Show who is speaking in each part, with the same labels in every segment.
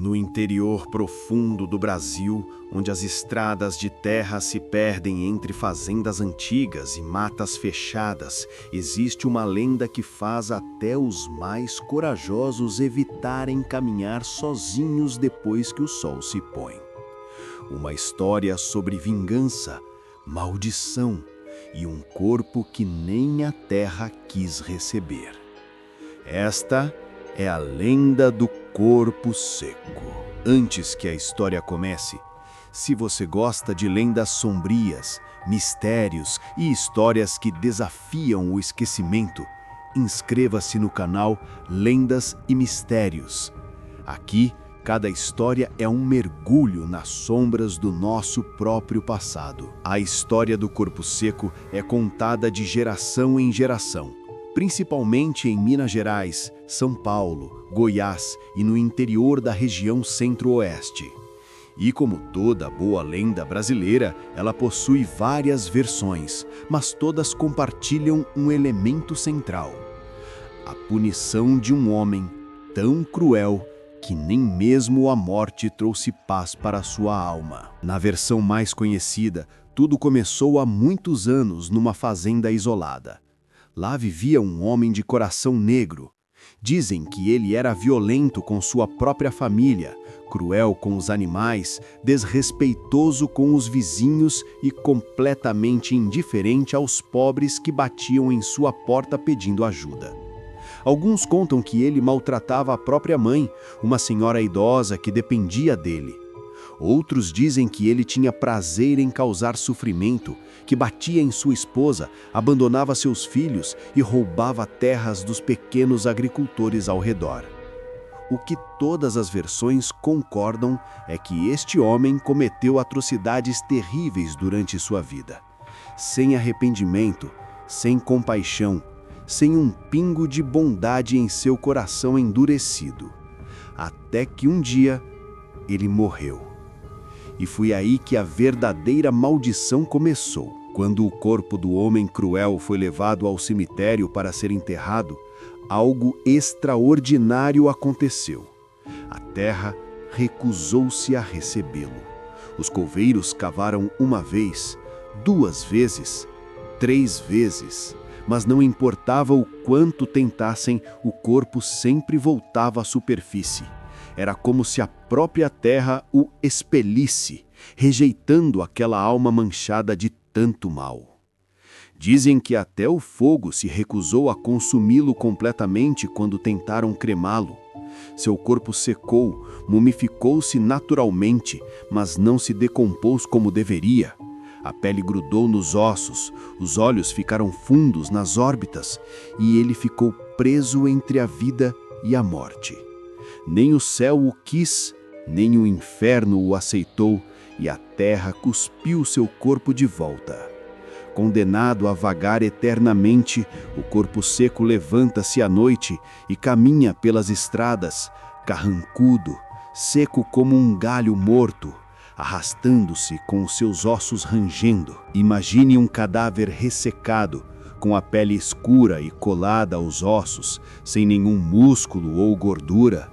Speaker 1: No interior profundo do Brasil, onde as estradas de terra se perdem entre fazendas antigas e matas fechadas, existe uma lenda que faz até os mais corajosos evitarem caminhar sozinhos depois que o sol se põe. Uma história sobre vingança, maldição e um corpo que nem a terra quis receber. Esta é a lenda do corpo seco. Antes que a história comece, se você gosta de lendas sombrias, mistérios e histórias que desafiam o esquecimento, inscreva-se no canal Lendas e Mistérios. Aqui, cada história é um mergulho nas sombras do nosso próprio passado. A história do corpo seco é contada de geração em geração, principalmente em Minas Gerais, São Paulo, Goiás e no interior da região centro-oeste. E como toda boa lenda brasileira, ela possui várias versões, mas todas compartilham um elemento central: a punição de um homem tão cruel que nem mesmo a morte trouxe paz para sua alma. Na versão mais conhecida, tudo começou há muitos anos numa fazenda isolada. Lá vivia um homem de coração negro. Dizem que ele era violento com sua própria família, cruel com os animais, desrespeitoso com os vizinhos e completamente indiferente aos pobres que batiam em sua porta pedindo ajuda. Alguns contam que ele maltratava a própria mãe, uma senhora idosa que dependia dele. Outros dizem que ele tinha prazer em causar sofrimento, que batia em sua esposa, abandonava seus filhos e roubava terras dos pequenos agricultores ao redor. O que todas as versões concordam é que este homem cometeu atrocidades terríveis durante sua vida, sem arrependimento, sem compaixão, sem um pingo de bondade em seu coração endurecido, até que um dia ele morreu. E foi aí que a verdadeira maldição começou. Quando o corpo do homem cruel foi levado ao cemitério para ser enterrado, algo extraordinário aconteceu. A terra recusou-se a recebê-lo. Os coveiros cavaram uma vez, 2 vezes, 3 vezes, mas não importava o quanto tentassem, o corpo sempre voltava à superfície. Era como se a própria terra o expelisse, rejeitando aquela alma manchada de tanto mal. Dizem que até o fogo se recusou a consumi-lo completamente quando tentaram cremá-lo. Seu corpo secou, mumificou-se naturalmente, mas não se decompôs como deveria. A pele grudou nos ossos, os olhos ficaram fundos nas órbitas e ele ficou preso entre a vida e a morte. Nem o céu o quis, nem o inferno o aceitou, e a terra cuspiu seu corpo de volta. Condenado a vagar eternamente, o corpo seco levanta-se à noite e caminha pelas estradas, carrancudo, seco como um galho morto, arrastando-se com os seus ossos rangendo. Imagine um cadáver ressecado, com a pele escura e colada aos ossos, sem nenhum músculo ou gordura.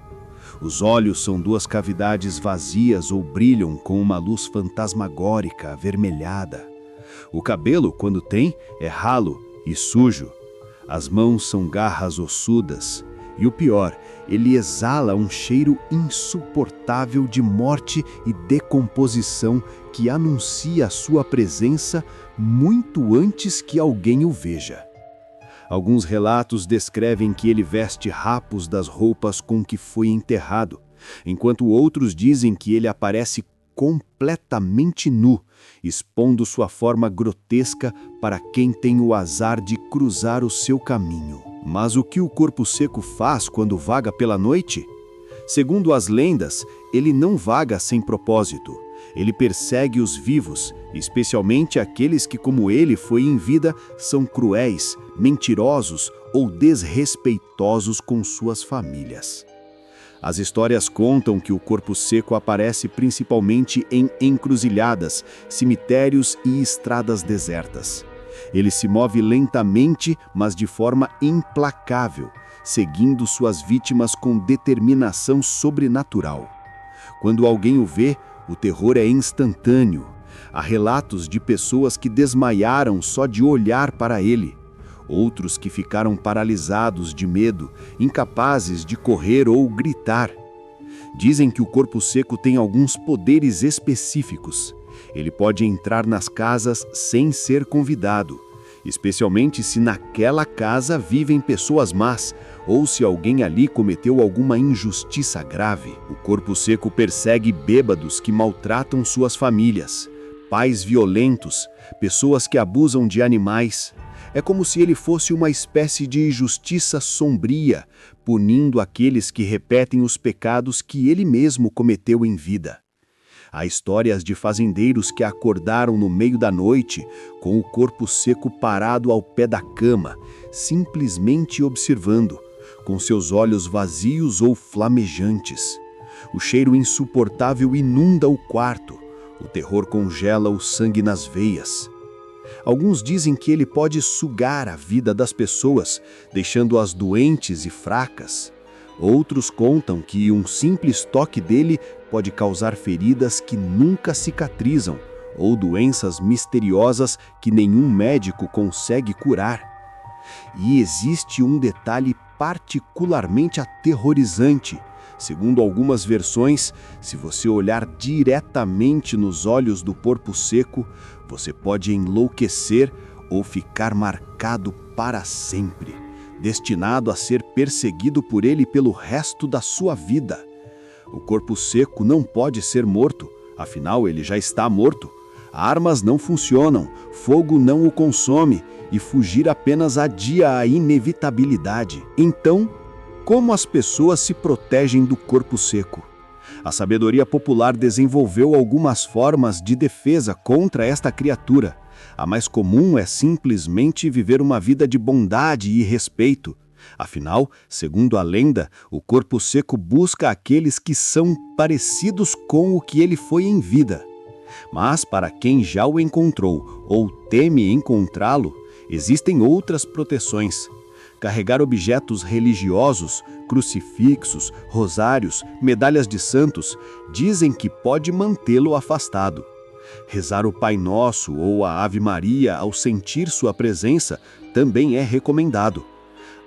Speaker 1: Os olhos são 2 cavidades vazias ou brilham com uma luz fantasmagórica avermelhada. O cabelo, quando tem, é ralo e sujo. As mãos são garras ossudas. E o pior, ele exala um cheiro insuportável de morte e decomposição que anuncia a sua presença muito antes que alguém o veja. Alguns relatos descrevem que ele veste rapos das roupas com que foi enterrado, enquanto outros dizem que ele aparece completamente nu, expondo sua forma grotesca para quem tem o azar de cruzar o seu caminho. Mas o que o corpo seco faz quando vaga pela noite? Segundo as lendas, ele não vaga sem propósito. Ele persegue os vivos, especialmente aqueles que, como ele foi em vida, são cruéis, mentirosos ou desrespeitosos com suas famílias. As histórias contam que o corpo seco aparece principalmente em encruzilhadas, cemitérios e estradas desertas. Ele se move lentamente, mas de forma implacável, seguindo suas vítimas com determinação sobrenatural. Quando alguém o vê, o terror é instantâneo. Há relatos de pessoas que desmaiaram só de olhar para ele. Outros que ficaram paralisados de medo, incapazes de correr ou gritar. Dizem que o corpo seco tem alguns poderes específicos. Ele pode entrar nas casas sem ser convidado, especialmente se naquela casa vivem pessoas más ou se alguém ali cometeu alguma injustiça grave. O corpo seco persegue bêbados que maltratam suas famílias, pais violentos, pessoas que abusam de animais. É como se ele fosse uma espécie de justiça sombria, punindo aqueles que repetem os pecados que ele mesmo cometeu em vida. Há histórias de fazendeiros que acordaram no meio da noite, com o corpo seco parado ao pé da cama, simplesmente observando, com seus olhos vazios ou flamejantes. O cheiro insuportável inunda o quarto, o terror congela o sangue nas veias. Alguns dizem que ele pode sugar a vida das pessoas, deixando-as doentes e fracas. Outros contam que um simples toque dele pode causar feridas que nunca cicatrizam ou doenças misteriosas que nenhum médico consegue curar. E existe um detalhe particularmente aterrorizante. Segundo algumas versões, se você olhar diretamente nos olhos do corpo seco, você pode enlouquecer ou ficar marcado para sempre, destinado a ser perseguido por ele pelo resto da sua vida. O corpo seco não pode ser morto, afinal ele já está morto. Armas não funcionam, fogo não o consome e fugir apenas adia a inevitabilidade. Então, como as pessoas se protegem do corpo seco? A sabedoria popular desenvolveu algumas formas de defesa contra esta criatura. A mais comum é simplesmente viver uma vida de bondade e respeito. Afinal, segundo a lenda, o corpo seco busca aqueles que são parecidos com o que ele foi em vida. Mas para quem já o encontrou ou teme encontrá-lo, existem outras proteções. Carregar objetos religiosos, crucifixos, rosários, medalhas de santos, dizem que pode mantê-lo afastado. Rezar o Pai Nosso ou a Ave Maria ao sentir sua presença também é recomendado.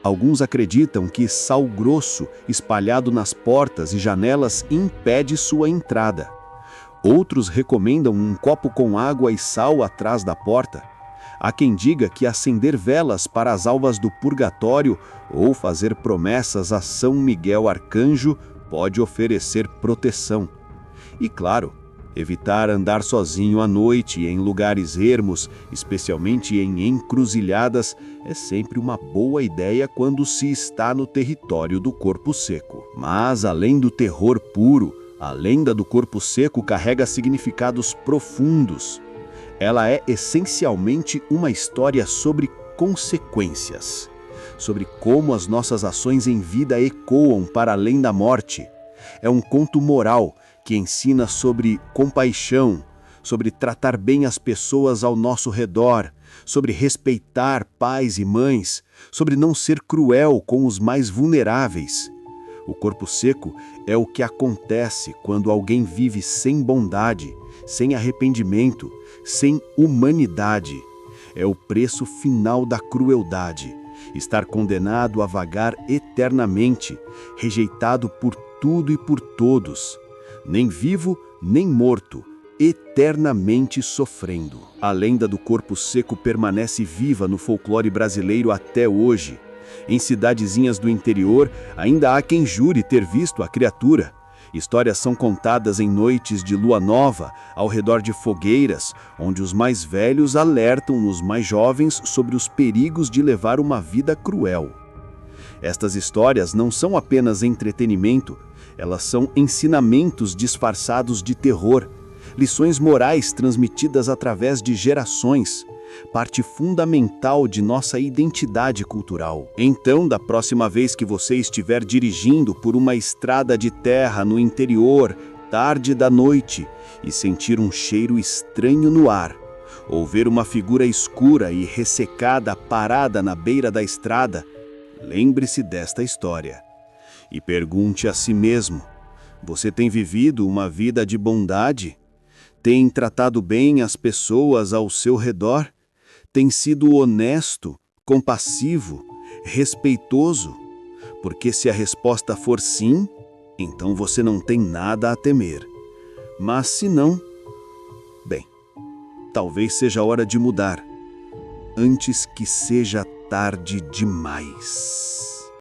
Speaker 1: Alguns acreditam que sal grosso espalhado nas portas e janelas impede sua entrada. Outros recomendam um copo com água e sal atrás da porta. Há quem diga que acender velas para as alvas do purgatório ou fazer promessas a São Miguel Arcanjo pode oferecer proteção. E claro, evitar andar sozinho à noite em lugares ermos, especialmente em encruzilhadas, é sempre uma boa ideia quando se está no território do corpo seco. Mas além do terror puro, a lenda do corpo seco carrega significados profundos. Ela é essencialmente uma história sobre consequências, sobre como as nossas ações em vida ecoam para além da morte. É um conto moral que ensina sobre compaixão, sobre tratar bem as pessoas ao nosso redor, sobre respeitar pais e mães, sobre não ser cruel com os mais vulneráveis. O corpo seco é o que acontece quando alguém vive sem bondade, sem arrependimento, sem humanidade. É o preço final da crueldade, estar condenado a vagar eternamente, rejeitado por tudo e por todos, nem vivo nem morto, eternamente sofrendo. A lenda do corpo seco permanece viva no folclore brasileiro até hoje. Em cidadezinhas do interior, ainda há quem jure ter visto a criatura. Histórias são contadas em noites de lua nova, ao redor de fogueiras, onde os mais velhos alertam os mais jovens sobre os perigos de levar uma vida cruel. Estas histórias não são apenas entretenimento, elas são ensinamentos disfarçados de terror, lições morais transmitidas através de gerações, parte fundamental de nossa identidade cultural. Então, da próxima vez que você estiver dirigindo por uma estrada de terra no interior, tarde da noite, e sentir um cheiro estranho no ar, ou ver uma figura escura e ressecada parada na beira da estrada, lembre-se desta história. E pergunte a si mesmo: Você tem vivido uma vida de bondade? Tem tratado bem as pessoas ao seu redor? Tem sido honesto, compassivo, respeitoso? Porque se a resposta for sim, então você não tem nada a temer. Mas se não, bem, talvez seja hora de mudar, antes que seja tarde demais.